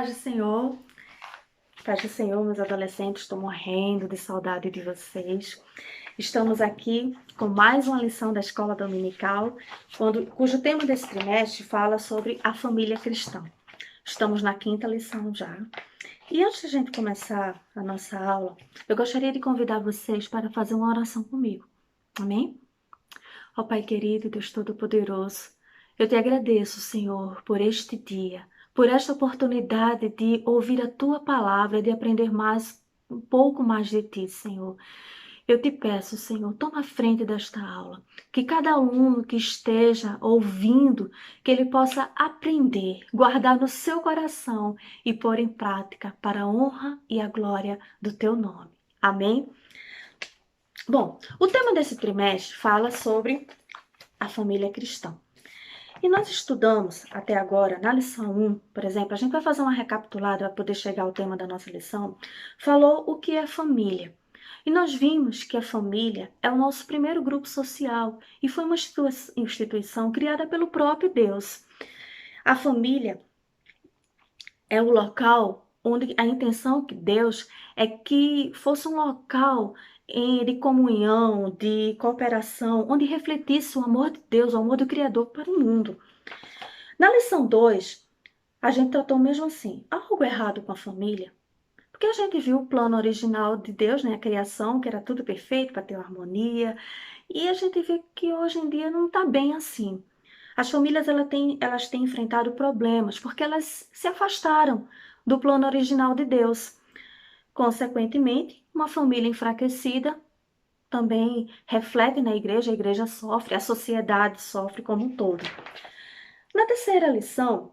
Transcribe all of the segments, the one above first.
Paz do Senhor. Paz do Senhor, meus adolescentes, estou morrendo de saudade de vocês. Estamos aqui com mais uma lição da Escola Dominical, cujo tema desse trimestre fala sobre a família cristã. Estamos na 5ª lição já. E antes de a gente começar a nossa aula, eu gostaria de convidar vocês para fazer uma oração comigo. Amém? Ó Pai querido, Deus Todo-Poderoso, eu te agradeço, Senhor, por este dia, por esta oportunidade de ouvir a Tua palavra, de aprender um pouco mais de Ti, Senhor. Eu te peço, Senhor, toma a frente desta aula, que cada aluno que esteja ouvindo, que ele possa aprender, guardar no seu coração e pôr em prática para a honra e a glória do Teu nome. Amém? Bom, o tema desse trimestre fala sobre a família cristã. E nós estudamos até agora, na lição 1, por exemplo, a gente vai fazer uma recapitulada para poder chegar ao tema da nossa lição, falou o que é família. E nós vimos que a família é o nosso primeiro grupo social e foi uma instituição criada pelo próprio Deus. A família é o local onde a intenção de Deus é que fosse um local de comunhão, de cooperação, onde refletisse o amor de Deus, o amor do Criador para o mundo. Na lição 2, a gente tratou mesmo assim, algo errado com a família, porque a gente viu o plano original de Deus, né, a criação, que era tudo perfeito para ter uma harmonia, e a gente vê que hoje em dia não está bem assim. As famílias elas têm enfrentado problemas porque elas se afastaram do plano original de Deus. Consequentemente, uma família enfraquecida também reflete na igreja, a igreja sofre, a sociedade sofre como um todo. Na terceira lição,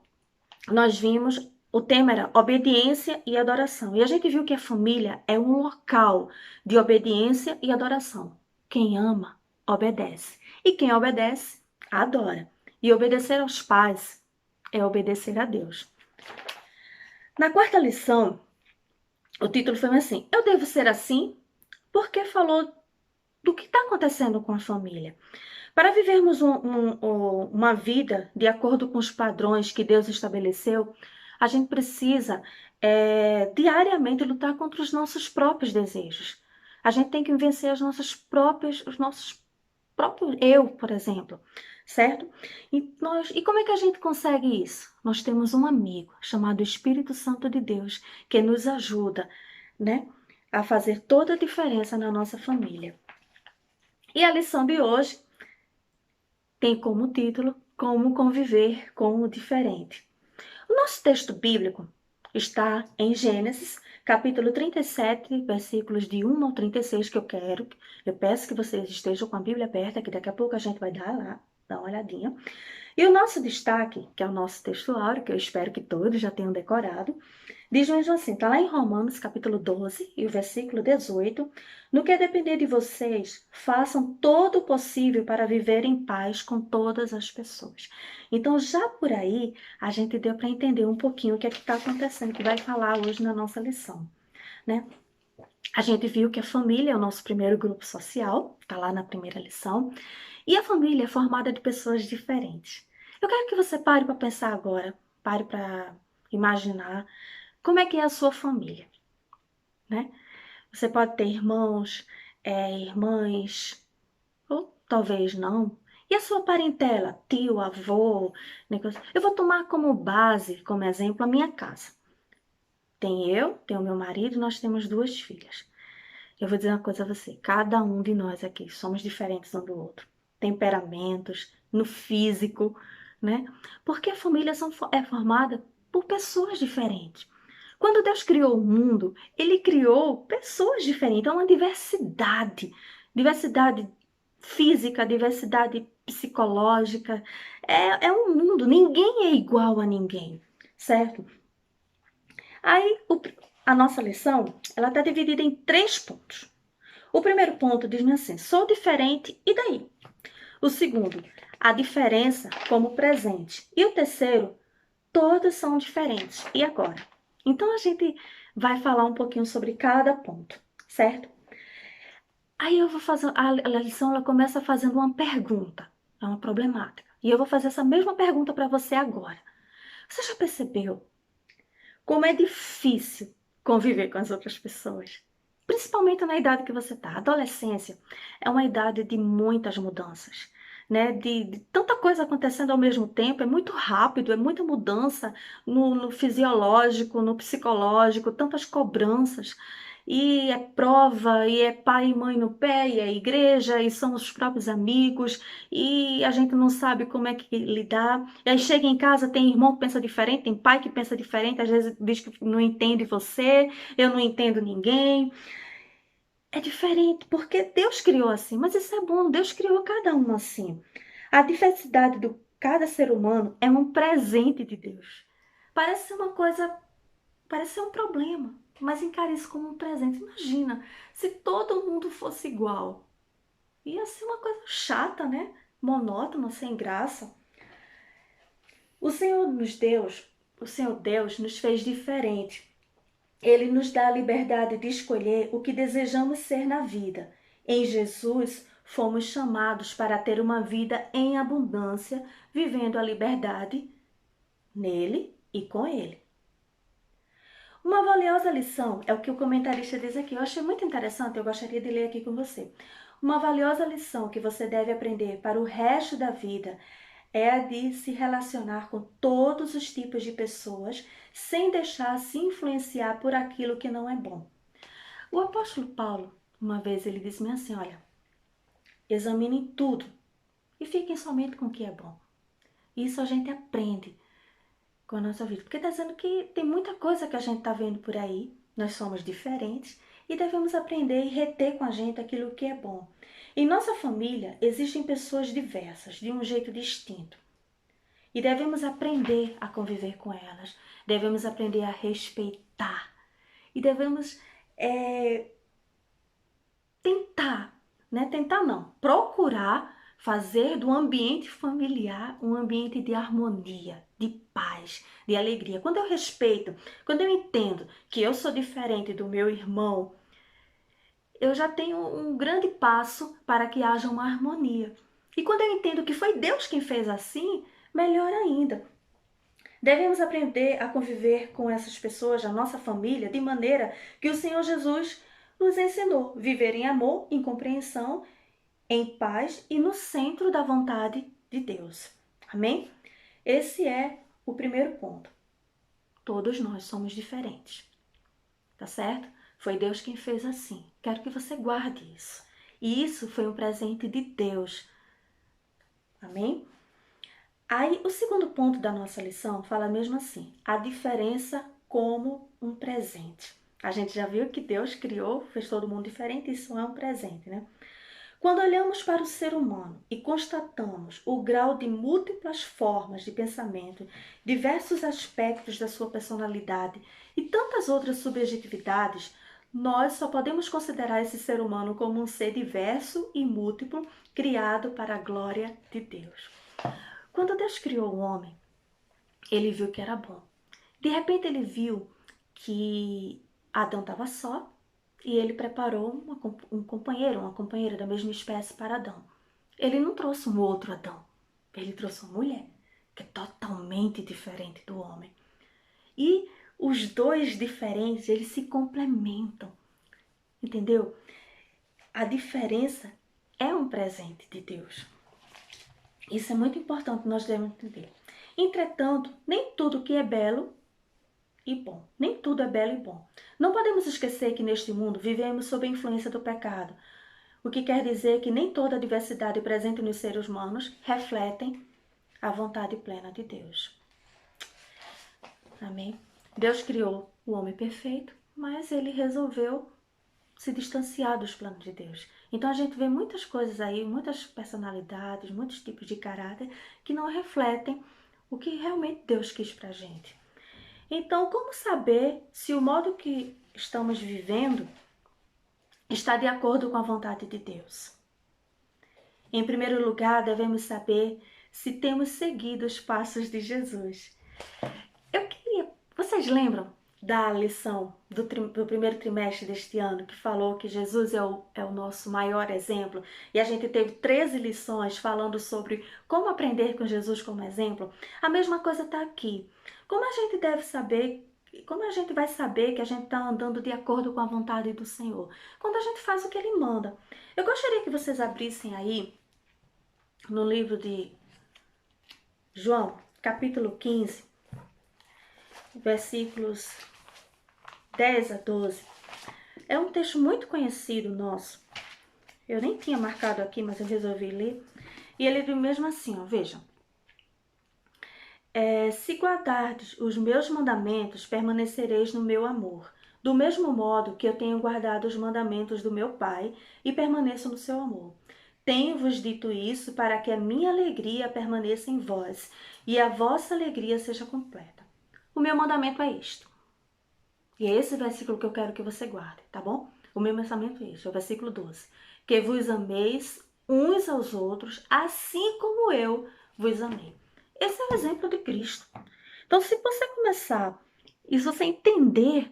nós vimos, o tema era obediência e adoração. E a gente viu que a família é um local de obediência e adoração. Quem ama, obedece. E quem obedece, adora. E obedecer aos pais é obedecer a Deus. Na quarta lição, o título foi assim, eu devo ser assim? Porque falou do que está acontecendo com a família. Para vivermos uma vida de acordo com os padrões que Deus estabeleceu, a gente precisa diariamente lutar contra os nossos próprios desejos. A gente tem que vencer os nossos próprios eu, por exemplo, certo? E como é que a gente consegue isso? Nós temos um amigo chamado Espírito Santo de Deus que nos ajuda, né, a fazer toda a diferença na nossa família. E a lição de hoje tem como título Como conviver com o diferente. O nosso texto bíblico está em Gênesis, capítulo 37, versículos de 1 ao 36, que eu peço que vocês estejam com a Bíblia aberta, que daqui a pouco a gente vai dar uma olhadinha. E o nosso destaque, que é o nosso texto áureo, que eu espero que todos já tenham decorado, diz mesmo assim, está lá em Romanos, capítulo 12, e o versículo 18, no que depender de vocês, façam todo o possível para viver em paz com todas as pessoas. Então, já por aí, a gente deu para entender um pouquinho o que é que está acontecendo, que vai falar hoje na nossa lição, né? A gente viu que a família é o nosso primeiro grupo social, está lá na primeira lição, e a família é formada de pessoas diferentes. Eu quero que você pare para pensar agora, pare para imaginar como é que é a sua família, né? Você pode ter irmãos, irmãs, ou talvez não. E a sua parentela, tio, avô, negócio. Eu vou tomar como base, como exemplo, a minha casa. Tenho meu marido, nós temos 2 filhas. Eu vou dizer uma coisa a você, cada um de nós aqui somos diferentes um do outro. Temperamentos, no físico, né? Porque a família é formada por pessoas diferentes. Quando Deus criou o mundo, Ele criou pessoas diferentes, é uma diversidade. Diversidade física, diversidade psicológica. É um mundo, ninguém é igual a ninguém, certo? Aí, a nossa lição, ela está dividida em 3 pontos. O primeiro ponto diz assim, sou diferente, e daí? O segundo, a diferença como presente. E o terceiro, todos são diferentes. E agora? Então, a gente vai falar um pouquinho sobre cada ponto, certo? Aí eu vou fazer, a lição ela começa fazendo uma pergunta, é uma problemática. E eu vou fazer essa mesma pergunta para você agora. Você já percebeu Como é difícil conviver com as outras pessoas. Principalmente na idade que você está. A adolescência é uma idade de muitas mudanças, né? De tanta coisa acontecendo ao mesmo tempo, é muito rápido, é muita mudança no fisiológico, no psicológico, tantas cobranças. E é prova, e é pai e mãe no pé, e é igreja, e são os próprios amigos, e a gente não sabe como é que lidar. E aí chega em casa, tem irmão que pensa diferente, tem pai que pensa diferente, às vezes diz que não entende você, eu não entendo ninguém. É diferente, porque Deus criou assim, mas isso é bom, Deus criou cada um assim. A diversidade de cada ser humano é um presente de Deus. Parece ser uma coisa, parece ser um problema, mas encare isso como um presente. Imagina, se todo mundo fosse igual. Ia ser uma coisa chata, né? Monótona, sem graça. O o Senhor Deus nos fez diferente. Ele nos dá a liberdade de escolher o que desejamos ser na vida. Em Jesus, fomos chamados para ter uma vida em abundância, vivendo a liberdade nele e com ele. Uma valiosa lição é o que o comentarista diz aqui. Eu achei muito interessante, eu gostaria de ler aqui com você. Uma valiosa lição que você deve aprender para o resto da vida é a de se relacionar com todos os tipos de pessoas sem deixar se influenciar por aquilo que não é bom. O apóstolo Paulo, uma vez ele disse-me assim, olha, examinem tudo e fiquem somente com o que é bom. Isso a gente aprende com a nossa vida, porque está dizendo que tem muita coisa que a gente está vendo por aí, nós somos diferentes e devemos aprender e reter com a gente aquilo que é bom. Em nossa família existem pessoas diversas, de um jeito distinto. E devemos aprender a conviver com elas, devemos aprender a respeitar e devemos tentar, né? Tentar não, procurar fazer do ambiente familiar um ambiente de harmonia, de paz, de alegria. Quando eu respeito, quando eu entendo que eu sou diferente do meu irmão, eu já tenho um grande passo para que haja uma harmonia. E quando eu entendo que foi Deus quem fez assim, melhor ainda. Devemos aprender a conviver com essas pessoas, a nossa família, de maneira que o Senhor Jesus nos ensinou. Viver em amor, em compreensão, em paz e no centro da vontade de Deus. Amém? Esse é o primeiro ponto. Todos nós somos diferentes. Tá certo? Foi Deus quem fez assim. Quero que você guarde isso. E isso foi um presente de Deus. Amém? Aí, o segundo ponto da nossa lição fala mesmo assim, a diferença como um presente. A gente já viu que Deus criou, fez todo mundo diferente, isso é um presente, né? Quando olhamos para o ser humano e constatamos o grau de múltiplas formas de pensamento, diversos aspectos da sua personalidade e tantas outras subjetividades, nós só podemos considerar esse ser humano como um ser diverso e múltiplo, criado para a glória de Deus. Quando Deus criou o homem, ele viu que era bom. De repente ele viu que Adão estava só e ele preparou um companheiro, uma companheira da mesma espécie para Adão. Ele não trouxe um outro Adão, ele trouxe uma mulher, que é totalmente diferente do homem. E os dois diferentes, eles se complementam, entendeu? A diferença é um presente de Deus. Isso é muito importante, nós devemos entender. Entretanto, nem tudo que é belo e bom, nem tudo é belo e bom. Não podemos esquecer que neste mundo vivemos sob a influência do pecado, o que quer dizer que nem toda a diversidade presente nos seres humanos refletem a vontade plena de Deus. Amém? Deus criou o homem perfeito, mas ele resolveu se distanciar dos planos de Deus. Então a gente vê muitas coisas aí, muitas personalidades, muitos tipos de caráter que não refletem o que realmente Deus quis pra gente. Então, como saber se o modo que estamos vivendo está de acordo com a vontade de Deus? Em primeiro lugar, devemos saber se temos seguido os passos de Jesus. Vocês lembram da lição do primeiro trimestre deste ano, que falou que Jesus é o nosso maior exemplo, e a gente teve 13 lições falando sobre como aprender com Jesus como exemplo? A mesma coisa está aqui. Como a gente deve saber como a gente vai saber que a gente está andando de acordo com a vontade do Senhor? Quando a gente faz o que Ele manda. Eu gostaria que vocês abrissem aí no livro de João, capítulo 15, versículos 10 a 12. É um texto muito conhecido nosso. Eu nem tinha marcado aqui, mas eu resolvi ler. E ele diz mesmo assim, ó, vejam. Se guardardes os meus mandamentos, permanecereis no meu amor. Do mesmo modo que eu tenho guardado os mandamentos do meu Pai e permaneço no seu amor. Tenho-vos dito isso para que a minha alegria permaneça em vós e a vossa alegria seja completa. O meu mandamento é isto. E é esse versículo que eu quero que você guarde, tá bom? O meu pensamento é este, é o versículo 12. Que vos ameis uns aos outros, assim como eu vos amei. Esse é o exemplo de Cristo. Então, se você começar e se você entender,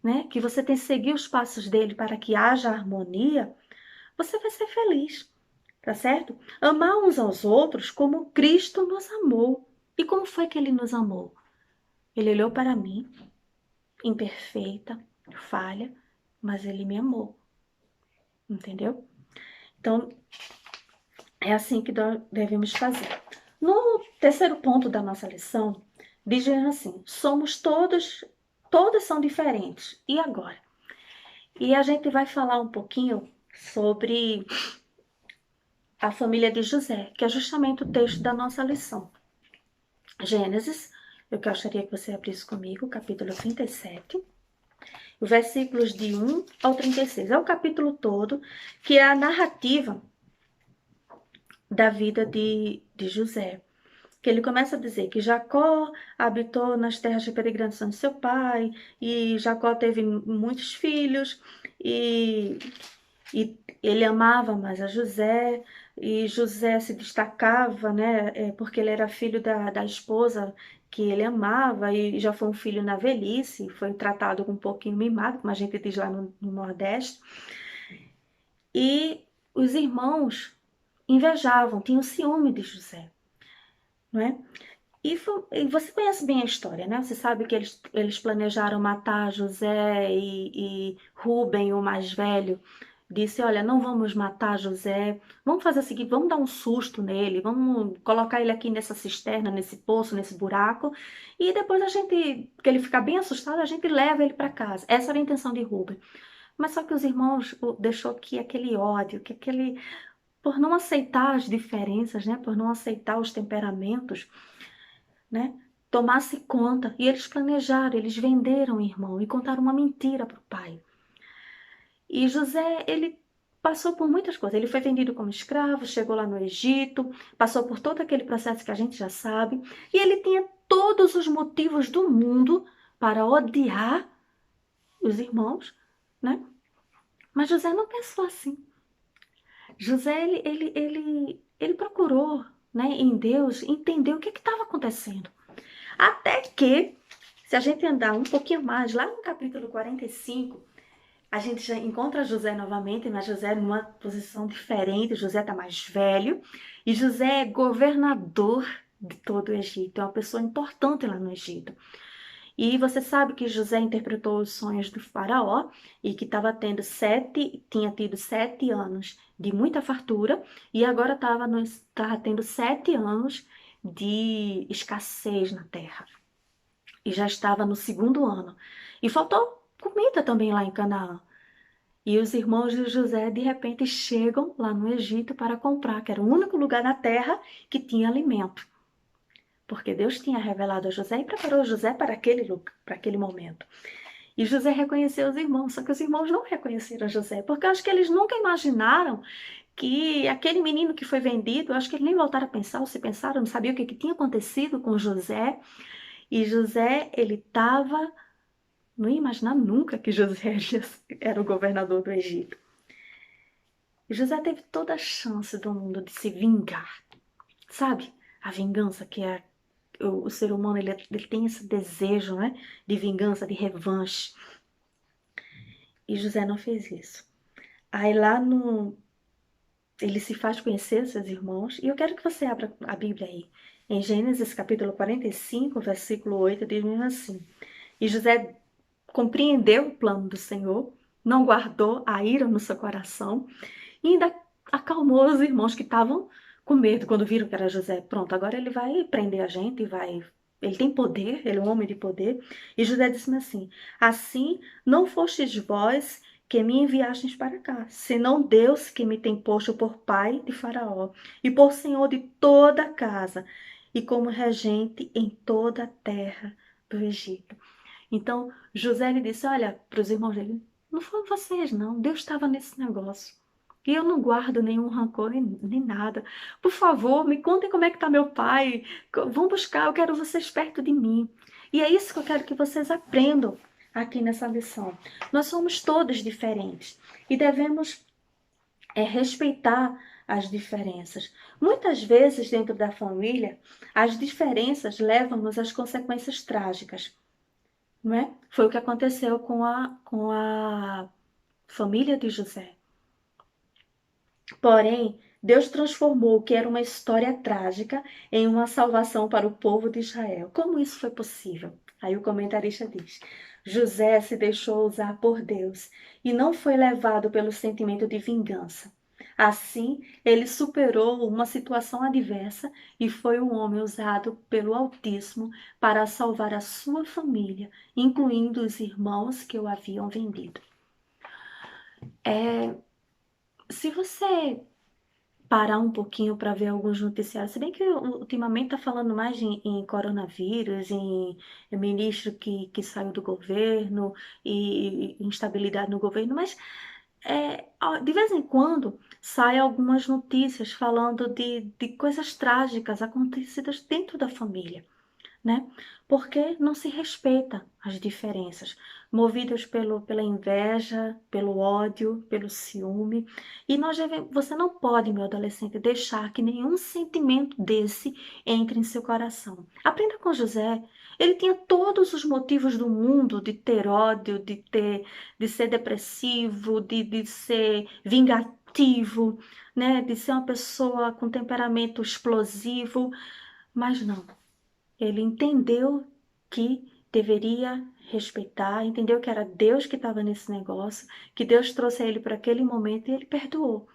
né, que você tem que seguir os passos dele para que haja harmonia, você vai ser feliz, tá certo? Amar uns aos outros como Cristo nos amou. E como foi que ele nos amou? Ele olhou para mim, imperfeita, falha, mas ele me amou, entendeu? Então, é assim que nós devemos fazer. No terceiro ponto da nossa lição, diz assim, todos são diferentes. E agora? E a gente vai falar um pouquinho sobre a família de José, que é justamente o texto da nossa lição. Gênesis, eu gostaria que você abrisse comigo, capítulo 37, versículos de 1 ao 36. É o capítulo todo, que é a narrativa da vida de José. Que ele começa a dizer que Jacó habitou nas terras de peregrinação de seu pai, e Jacó teve muitos filhos, e ele amava mais a José, e José se destacava, né, porque ele era filho da esposa que ele amava, e já foi um filho na velhice, foi tratado com um pouquinho mimado, como a gente diz lá no Nordeste. E os irmãos invejavam, tinham ciúme de José, não é? E você conhece bem a história, né? Você sabe que eles planejaram matar José e Rúben, o mais velho, disse, olha, não vamos matar José, vamos fazer o seguinte, vamos dar um susto nele, vamos colocar ele aqui nessa cisterna, nesse poço, nesse buraco, e depois que ele ficar bem assustado, a gente leva ele para casa. Essa era a intenção de Rúben. Mas só que os irmãos deixou que aquele ódio, por não aceitar as diferenças, né? Por não aceitar os temperamentos, né, tomasse conta. E eles planejaram, eles venderam o irmão e contaram uma mentira para o pai. E José, ele passou por muitas coisas. Ele foi vendido como escravo, chegou lá no Egito, passou por todo aquele processo que a gente já sabe. E ele tinha todos os motivos do mundo para odiar os irmãos, né? Mas José não pensou assim. José, ele procurou, né, em Deus, entender o que estava acontecendo. Até que, se a gente andar um pouquinho mais, lá no capítulo 45, a gente já encontra José novamente, mas José numa posição diferente. José está mais velho e José é governador de todo o Egito, é uma pessoa importante lá no Egito. E você sabe que José interpretou os sonhos do faraó e que tinha tido 7 anos de muita fartura e agora estava tendo 7 anos de escassez na terra. E já estava no segundo ano. E faltou comida também lá em Canaã. E os irmãos de José, de repente, chegam lá no Egito para comprar, que era o único lugar na terra que tinha alimento. Porque Deus tinha revelado a José e preparou José para aquele momento. E José reconheceu os irmãos, só que os irmãos não reconheceram José, porque eu acho que eles nunca imaginaram que aquele menino que foi vendido, eu acho que eles nem voltaram a pensar, ou se pensaram, não sabia o que tinha acontecido com José. E José, não ia imaginar nunca que José era o governador do Egito. E José teve toda a chance do mundo de se vingar, sabe? A vingança que é o ser humano, ele tem esse desejo, né, de vingança, de revanche. E José não fez isso. Aí ele se faz conhecer seus irmãos, e eu quero que você abra a Bíblia aí. Em Gênesis capítulo 45, versículo 8, diz assim: E José compreendeu o plano do Senhor, não guardou a ira no seu coração e ainda acalmou os irmãos que estavam com medo quando viram que era José. Pronto, agora ele vai prender a gente, vai. Ele tem poder, ele é um homem de poder. E José disse assim: assim não fostes vós que me enviastes para cá, senão Deus que me tem posto por pai de Faraó e por senhor de toda a casa e como regente em toda a terra do Egito. Então, José lhe disse, olha, para os irmãos dele, não foram vocês, não. Deus estava nesse negócio. E eu não guardo nenhum rancor nem nada. Por favor, me contem como é que está meu pai. Vão buscar, eu quero vocês perto de mim. E é isso que eu quero que vocês aprendam aqui nessa lição. Nós somos todos diferentes e devemos respeitar as diferenças. Muitas vezes, dentro da família, as diferenças levam-nos às consequências trágicas. Não é? Foi o que aconteceu com a família de José. Porém, Deus transformou o que era uma história trágica em uma salvação para o povo de Israel. Como isso foi possível? Aí o comentarista diz: José se deixou usar por Deus e não foi levado pelo sentimento de vingança. Assim, ele superou uma situação adversa e foi um homem usado pelo Altíssimo para salvar a sua família, incluindo os irmãos que o haviam vendido. Se você parar um pouquinho para ver alguns noticiários, se bem que ultimamente está falando mais em coronavírus, em ministro que saiu do governo e instabilidade no governo, mas de vez em quando saem algumas notícias falando de coisas trágicas acontecidas dentro da família, né? Porque não se respeita as diferenças, movidos pela inveja, pelo ódio, pelo ciúme. E você não pode, meu adolescente, deixar que nenhum sentimento desse entre em seu coração. Aprenda com José. Ele tinha todos os motivos do mundo de ter ódio, de ser depressivo, de ser vingativo, né? De ser uma pessoa com temperamento explosivo, mas não. Ele entendeu que deveria respeitar, entendeu que era Deus que estava nesse negócio, que Deus trouxe ele para aquele momento e ele perdoou.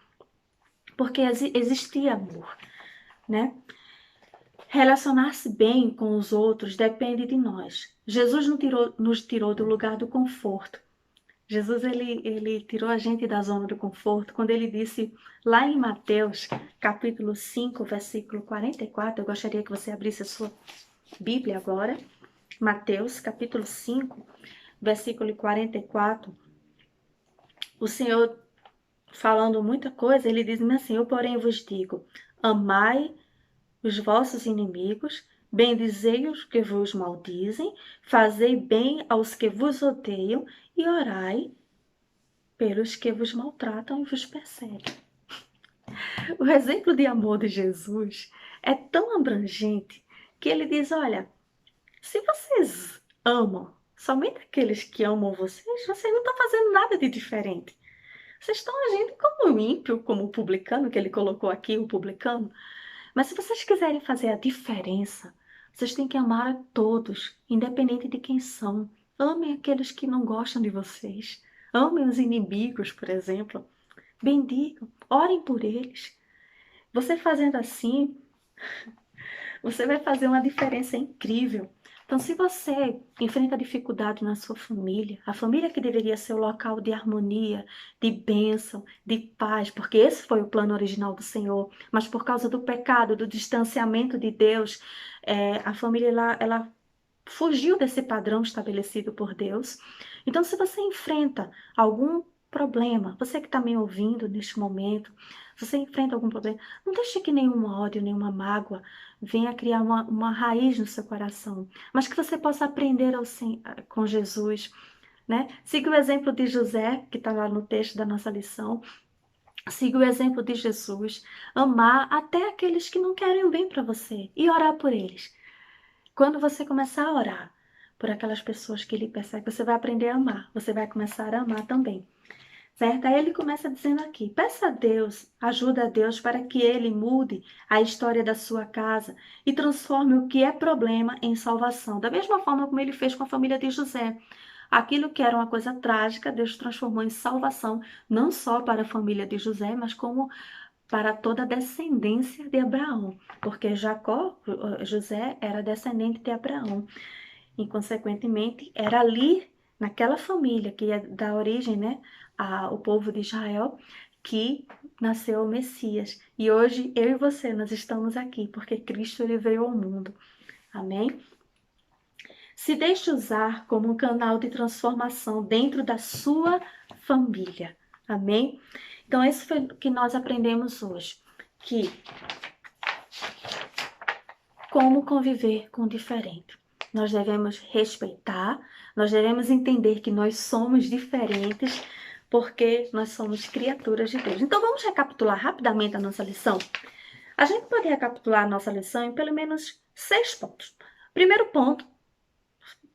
Porque existia amor, né? Relacionar-se bem com os outros depende de nós. Jesus nos tirou do lugar do conforto. Jesus, ele tirou a gente da zona do conforto quando ele disse lá em Mateus, capítulo 5, versículo 44, eu gostaria que você abrisse a sua Bíblia agora, Mateus, capítulo 5, versículo 44, o Senhor, falando muita coisa, ele diz assim, eu porém vos digo, amai os vossos inimigos, bendizei os que vos maldizem, fazei bem aos que vos odeiam e orai pelos que vos maltratam e vos perseguem. O exemplo de amor de Jesus é tão abrangente que ele diz, olha, se vocês amam somente aqueles que amam vocês não estão fazendo nada de diferente. Vocês estão agindo como o ímpio, como o publicano, que ele colocou aqui, o publicano. Mas se vocês quiserem fazer a diferença, vocês têm que amar a todos, independente de quem são. Amem aqueles que não gostam de vocês. Amem os inimigos, por exemplo. Bendigam, orem por eles. Você fazendo assim, você vai fazer uma diferença incrível. Então, se você enfrenta dificuldade na sua família, a família que deveria ser o local de harmonia, de bênção, de paz, porque esse foi o plano original do Senhor, mas por causa do pecado, do distanciamento de Deus, a família ela fugiu desse padrão estabelecido por Deus. Então, se você enfrenta algum problema, você que está me ouvindo neste momento, se você enfrenta algum problema, não deixe que nenhum ódio, nenhuma mágoa venha criar uma raiz no seu coração, mas que você possa aprender com Jesus, né? Siga o exemplo de José, que está lá no texto da nossa lição. Siga o exemplo de Jesus, amar até aqueles que não querem o bem para você e orar por eles. Quando você começar a orar por aquelas pessoas que lhe perseguem, você vai aprender a amar, você vai começar a amar também. certo? Aí ele começa dizendo aqui: peça a Deus, ajuda a Deus para que ele mude a história da sua casa e transforme o que é problema em salvação. Da mesma forma como ele fez com a família de José. Aquilo que era uma coisa trágica, Deus transformou em salvação, não só para a família de José, mas como para toda a descendência de Abraão, porque José era descendente de Abraão. E, consequentemente, era ali, naquela família que ia dar origem, né, ao povo de Israel, que nasceu o Messias. E hoje, eu e você, nós estamos aqui, porque Cristo ele veio ao mundo. Amém? Se deixe usar como um canal de transformação dentro da sua família. Amém? Então, isso foi o que nós aprendemos hoje. Que como conviver com o diferente. Nós devemos respeitar, nós devemos entender que nós somos diferentes porque nós somos criaturas de Deus. Então vamos recapitular rapidamente a nossa lição? A gente pode recapitular a nossa lição em pelo menos 6 pontos. Primeiro ponto,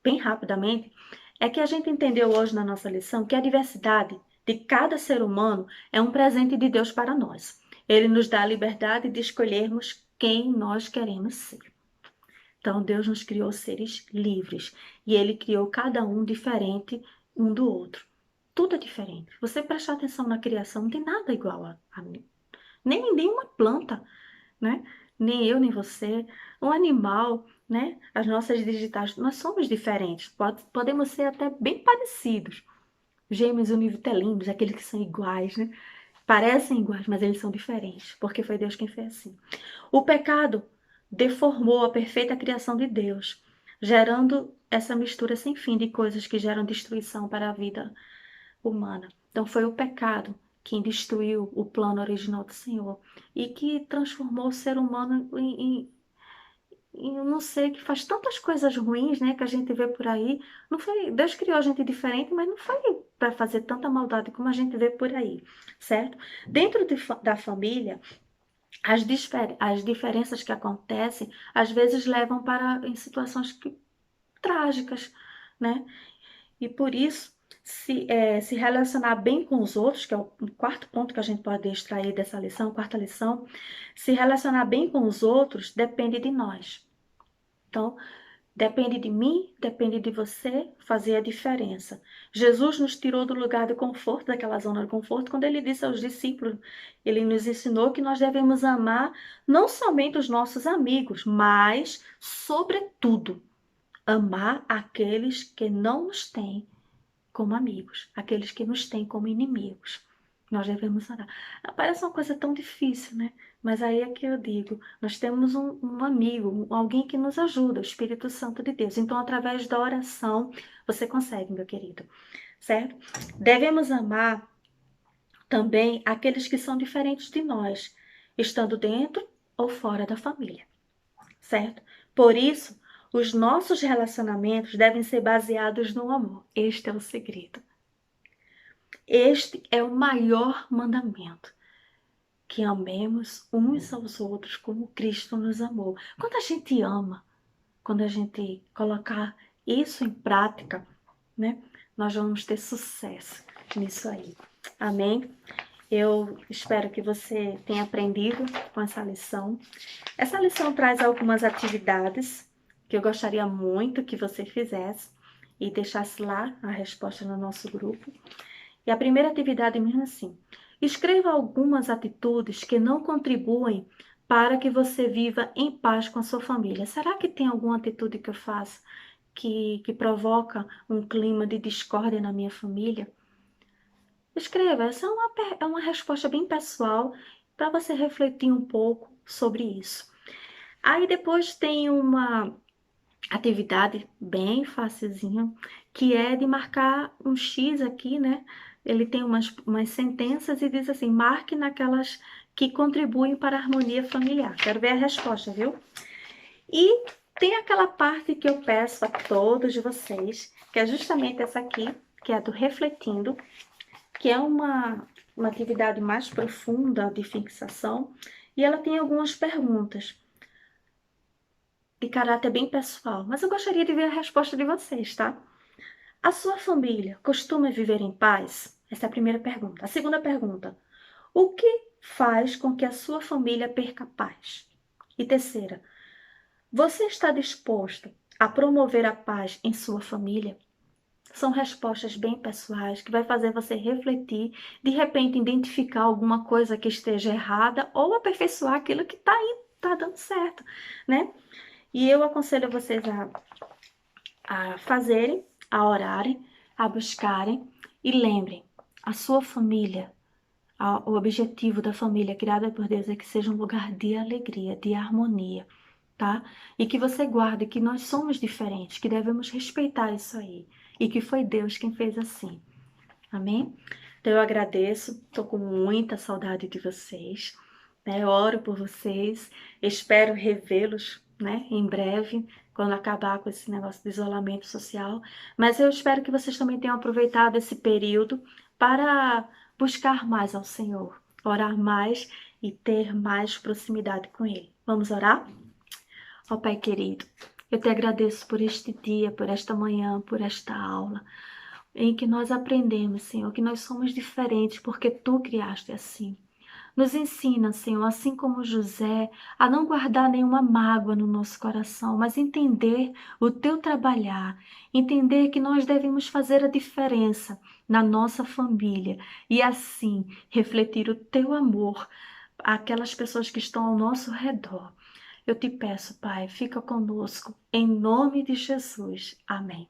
bem rapidamente, é que a gente entendeu hoje na nossa lição que a diversidade de cada ser humano é um presente de Deus para nós. Ele nos dá a liberdade de escolhermos quem nós queremos ser. Então, Deus nos criou seres livres e Ele criou cada um diferente um do outro. Tudo é diferente. Você prestar atenção na criação, não tem nada igual a mim. Nem uma planta, né? Nem eu, nem você. Um animal, né? As nossas digitais, nós somos diferentes. Podemos ser até bem parecidos. Gêmeos univitelinos, aqueles que são iguais, né? Parecem iguais, mas eles são diferentes, porque foi Deus quem fez assim. O pecado deformou a perfeita criação de Deus, gerando essa mistura sem fim de coisas que geram destruição para a vida humana. Então foi o pecado quem destruiu o plano original do Senhor e que transformou o ser humano em um ser que faz tantas coisas ruins, né, que a gente vê por aí. Não foi, Deus criou a gente diferente, mas não foi para fazer tanta maldade como a gente vê por aí, certo? Dentro da família, as diferenças que acontecem, às vezes levam para em situações trágicas, né? E por isso, se relacionar bem com os outros, que é o quarto ponto que a gente pode extrair dessa lição, quarta lição, se relacionar bem com os outros depende de nós. Então, depende de mim, depende de você fazer a diferença. Jesus nos tirou do lugar de conforto, daquela zona de conforto, quando ele disse aos discípulos, ele nos ensinou que nós devemos amar não somente os nossos amigos, mas, sobretudo, amar aqueles que não nos têm como amigos, aqueles que nos têm como inimigos. Nós devemos orar. Parece uma coisa tão difícil, né? Mas aí é que eu digo, nós temos um amigo, alguém que nos ajuda, o Espírito Santo de Deus. Então, através da oração, você consegue, meu querido, certo? Devemos amar também aqueles que são diferentes de nós, estando dentro ou fora da família, certo? Por isso, os nossos relacionamentos devem ser baseados no amor. Este é o segredo. Este é o maior mandamento, que amemos uns aos outros como Cristo nos amou. Quando a gente ama, quando a gente colocar isso em prática, né, nós vamos ter sucesso nisso aí. Amém? Eu espero que você tenha aprendido com essa lição. Essa lição traz algumas atividades que eu gostaria muito que você fizesse e deixasse lá a resposta no nosso grupo. E a primeira atividade é mesmo assim: escreva algumas atitudes que não contribuem para que você viva em paz com a sua família. Será que tem alguma atitude que eu faço que provoca um clima de discórdia na minha família? Escreva, essa é uma resposta bem pessoal para você refletir um pouco sobre isso. Aí depois tem uma atividade bem facilzinha, que é de marcar um X aqui, né? Ele tem umas sentenças e diz assim: marque naquelas que contribuem para a harmonia familiar. Quero ver a resposta, viu? E tem aquela parte que eu peço a todos vocês, que é justamente essa aqui, que é do refletindo, que é uma atividade mais profunda de fixação, e ela tem algumas perguntas de caráter bem pessoal, mas eu gostaria de ver a resposta de vocês, tá? A sua família costuma viver em paz? Essa é a primeira pergunta. A segunda pergunta: o que faz com que a sua família perca a paz? E terceira: você está disposto a promover a paz em sua família? São respostas bem pessoais que vai fazer você refletir, de repente identificar alguma coisa que esteja errada ou aperfeiçoar aquilo que tá dando certo, né? E eu aconselho vocês a fazerem, a orarem, a buscarem e lembrem, a sua família, o objetivo da família criada por Deus é que seja um lugar de alegria, de harmonia, tá? E que você guarde que nós somos diferentes, que devemos respeitar isso aí e que foi Deus quem fez assim. Amém? Então eu agradeço, estou com muita saudade de vocês, né? Eu oro por vocês, espero revê-los, né, em breve, quando acabar com esse negócio de isolamento social. Mas eu espero que vocês também tenham aproveitado esse período para buscar mais ao Senhor, orar mais e ter mais proximidade com Ele. Vamos orar? Ó Pai querido, eu te agradeço por este dia, por esta manhã, por esta aula em que nós aprendemos, Senhor, que nós somos diferentes porque Tu criaste assim. Nos ensina, Senhor, assim como José, a não guardar nenhuma mágoa no nosso coração, mas entender o Teu trabalhar, entender que nós devemos fazer a diferença na nossa família e assim refletir o Teu amor àquelas pessoas que estão ao nosso redor. Eu te peço, Pai, fica conosco, em nome de Jesus. Amém.